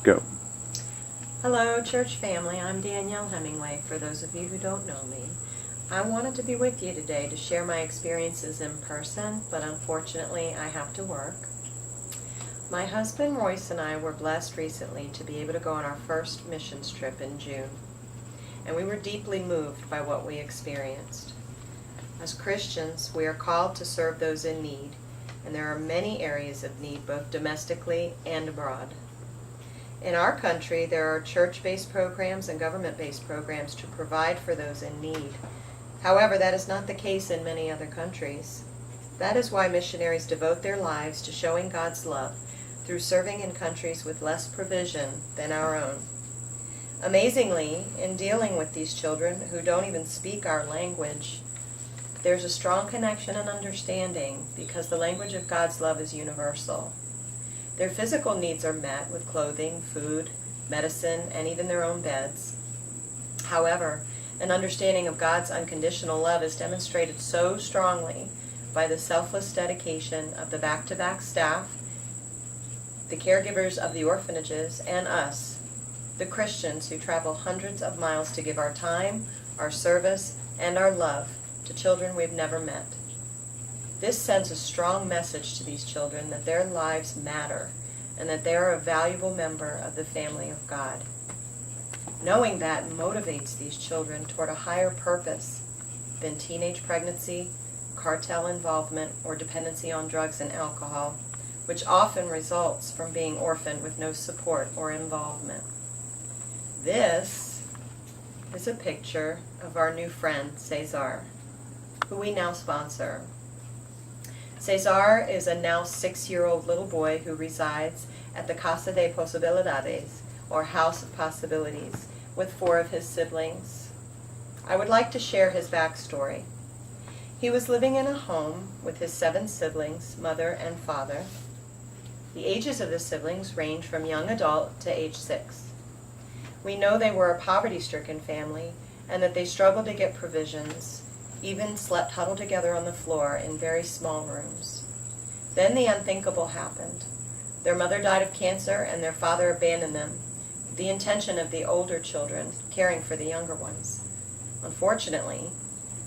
Go. Hello, church family. I'm Danielle Hemingway. For those of you who don't know me, I wanted to be with you today to share my experiences in person, but unfortunately I have to work. My husband Royce and I were blessed recently to be able to go on our first missions trip in June, and we were deeply moved by what we experienced. As Christians, we are called to serve those in need, and there are many areas of need both domestically and abroad. In our country, there are church-based programs and government-based programs to provide for those in need. However, that is not the case in many other countries. That is why missionaries devote their lives to showing God's love through serving in countries with less provision than our own. Amazingly, in dealing with these children who don't even speak our language, there's a strong connection and understanding because the language of God's love is universal. Their physical needs are met with clothing, food, medicine, and even their own beds. However, an understanding of God's unconditional love is demonstrated so strongly by the selfless dedication of the back-to-back staff, the caregivers of the orphanages, and us, the Christians who travel hundreds of miles to give our time, our service, and our love to children we've never met. This sends a strong message to these children that their lives matter and that they are a valuable member of the family of God. Knowing that motivates these children toward a higher purpose than teenage pregnancy, cartel involvement, or dependency on drugs and alcohol, which often results from being orphaned with no support or involvement. This is a picture of our new friend, Cesar, who we now sponsor. Cesar is a now 6-year-old little boy who resides at the Casa de Posibilidades, or House of Possibilities, with 4 of his siblings. I would like to share his backstory. He was living in a home with his 7 siblings, mother and father. The ages of the siblings range from young adult to age 6. We know they were a poverty-stricken family and that they struggled to get provisions, even slept huddled together on the floor in very small rooms. Then the unthinkable happened. Their mother died of cancer and their father abandoned them, with the intention of the older children caring for the younger ones. Unfortunately,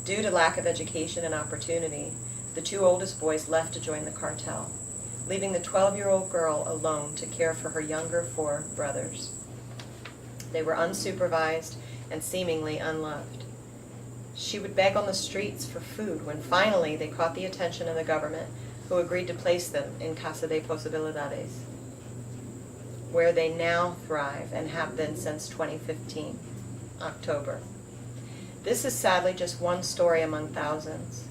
due to lack of education and opportunity, the 2 oldest boys left to join the cartel, leaving the 12-year-old girl alone to care for her younger 4 brothers. They were unsupervised and seemingly unloved. She would beg on the streets for food when finally they caught the attention of the government, who agreed to place them in Casa de Posibilidades, where they now thrive and have been since 2015, October. This is sadly just one story among thousands.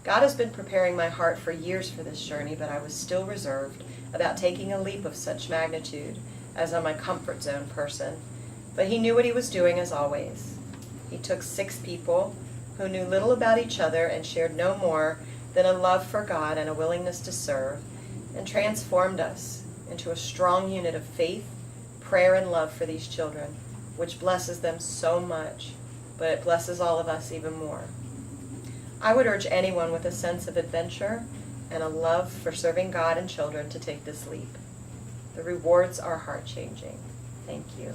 God has been preparing my heart for years for this journey, but I was still reserved about taking a leap of such magnitude as a my comfort zone person. But he knew what he was doing as always. He took 6 people who knew little about each other and shared no more than a love for God and a willingness to serve, and transformed us into a strong unit of faith, prayer, and love for these children, which blesses them so much, but it blesses all of us even more. I would urge anyone with a sense of adventure and a love for serving God and children to take this leap. The rewards are heart-changing. Thank you.